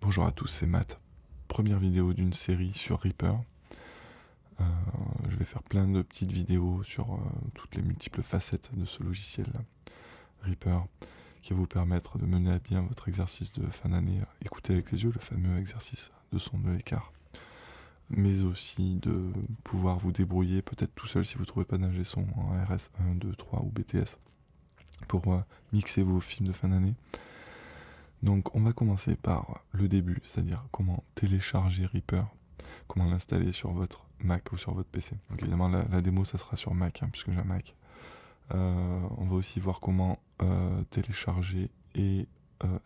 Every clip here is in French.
Bonjour à tous, c'est Matt. Première vidéo d'une série sur Reaper. Je vais faire plein de petites vidéos sur toutes les multiples facettes de ce logiciel Reaper qui va vous permettre de mener à bien votre exercice de fin d'année. Écoutez avec les yeux, le fameux exercice de son de l'écart. Mais aussi de pouvoir vous débrouiller peut-être tout seul si vous ne trouvez pas d'ingé son en RS 1, 2, 3 ou BTS pour mixer vos films de fin d'année. Donc on va commencer par le début, c'est-à-dire comment télécharger Reaper, comment l'installer sur votre Mac ou sur votre PC. Donc évidemment la démo ça sera sur Mac, puisque j'ai un Mac. On va aussi voir comment télécharger et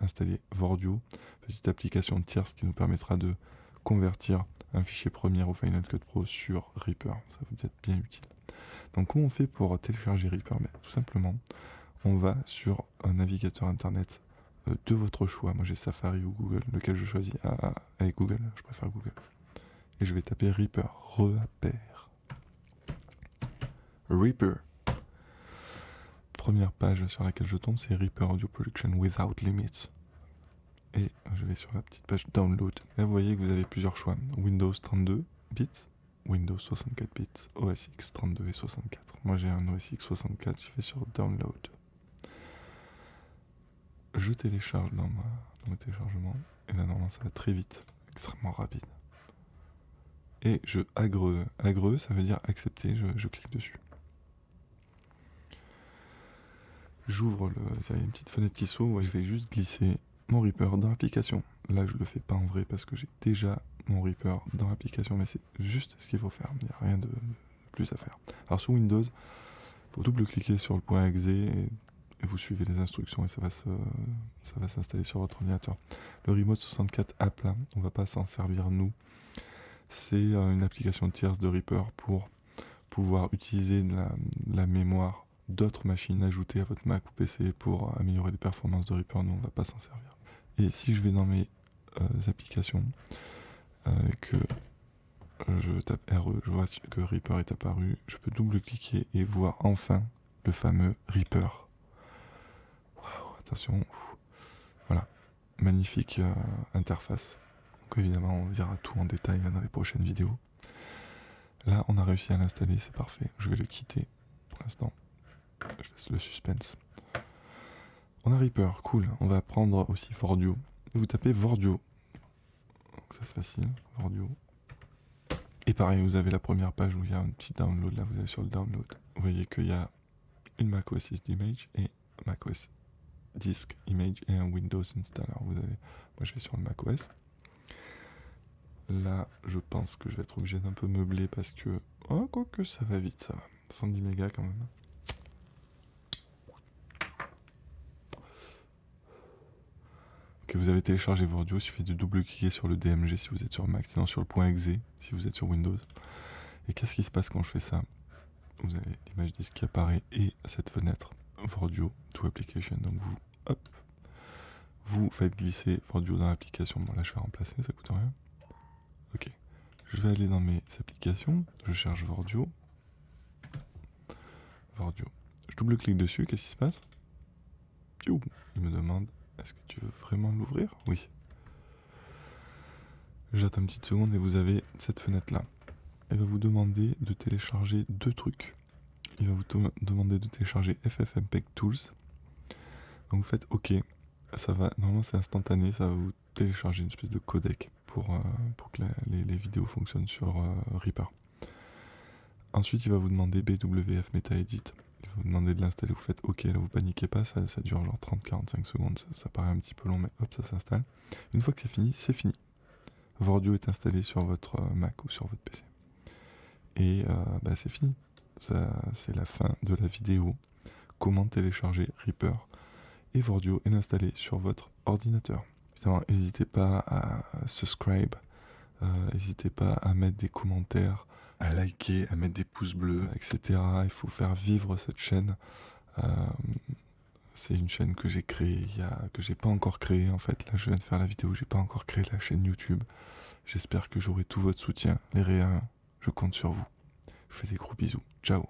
installer Vordio, petite application tierce qui nous permettra de convertir un fichier Premiere au Final Cut Pro sur Reaper. Ça peut être bien utile. Donc comment on fait pour télécharger Reaper? Tout simplement, on va sur un navigateur internet de votre choix. Moi j'ai Safari ou Google, lequel je choisis. Avec Google, je préfère Google. Et je vais taper Reaper. Reaper. Première page sur laquelle je tombe, c'est Reaper Audio Production Without Limits. Et je vais sur la petite page Download. Là vous voyez que vous avez plusieurs choix. Windows 32 bits, Windows 64 bits, OS X 32 et 64. Moi j'ai un OS X 64, je vais sur Download. Je télécharge dans mon téléchargement, et là normalement ça va très vite, extrêmement rapide. Et je agree, ça veut dire accepter, je clique dessus. J'ouvre il y a une petite fenêtre qui s'ouvre et je vais juste glisser mon Reaper dans l'application. Là je le fais pas en vrai parce que j'ai déjà mon Reaper dans l'application, mais c'est juste ce qu'il faut faire, il n'y a rien de plus à faire. Alors sous Windows, il faut double-cliquer sur le point .exe et vous suivez les instructions et ça va s'installer sur votre ordinateur. Le Remote 64 app là, on va pas s'en servir nous. C'est une application tierce de Reaper pour pouvoir utiliser la mémoire d'autres machines ajoutées à votre Mac ou PC pour améliorer les performances de Reaper. Nous on va pas s'en servir. Et si je vais dans mes applications que je tape RE, je vois que Reaper est apparu, je peux double-cliquer et voir enfin le fameux Reaper. Attention, voilà, magnifique interface. Donc évidemment on verra tout en détail dans les prochaines vidéos. Là on a réussi à l'installer, c'est parfait. Je vais le quitter pour l'instant. Je laisse le suspense. On a Reaper, cool. On va prendre aussi Vordio. Vous tapez Vordio. Donc ça c'est facile, Vordio. Et pareil, vous avez la première page où il y a un petit download. Là vous allez sur le download. Vous voyez qu'il y a une macOS Image et macOS Disk Image et un Windows Installer. Moi je vais sur le macOS. Là je pense que je vais être obligé d'un peu meubler parce que quoique ça va vite, ça va. 110 mégas quand même. Ok, vous avez téléchargé Vordio, il suffit de double-cliquer sur le DMG si vous êtes sur Mac, sinon sur le point .exe si vous êtes sur Windows. Et qu'est-ce qui se passe quand je fais ça? Vous avez l'image disque qui apparaît et cette fenêtre Vordio to Application. Donc vous faites glisser Vordio dans l'application. Bon là je vais remplacer, ça coûte rien. Ok, je vais aller dans mes applications, je cherche Vordio. Je double-clique dessus, qu'est-ce qui se passe? Piou, il me demande, est-ce que tu veux vraiment l'ouvrir? Oui. J'attends une petite seconde et vous avez cette fenêtre là. Elle va vous demander de télécharger deux trucs. Il va vous demander de télécharger FFmpeg Tools. Donc vous faites OK. Ça va, normalement c'est instantané, ça va vous télécharger une espèce de codec pour que les vidéos fonctionnent sur Reaper. Ensuite il va vous demander BWF MetaEdit. Il va vous demander de l'installer, vous faites OK, là vous paniquez pas, ça dure genre 30-45 secondes, ça paraît un petit peu long mais hop ça s'installe. Une fois que c'est fini. Vordio est installé sur votre Mac ou sur votre PC. Et c'est fini. C'est la fin de la vidéo. Comment télécharger Reaper et Vordio et l'installer sur votre ordinateur. Évidemment, n'hésitez pas à subscribe, n'hésitez pas à mettre des commentaires, à liker, à mettre des pouces bleus, etc. Il faut faire vivre cette chaîne. C'est une chaîne que j'ai créée, que j'ai pas encore créée en fait. Là, je viens de faire la vidéo, j'ai pas encore créé la chaîne YouTube. J'espère que j'aurai tout votre soutien. Les réens, je compte sur vous. Je vous fais des gros bisous. Ciao.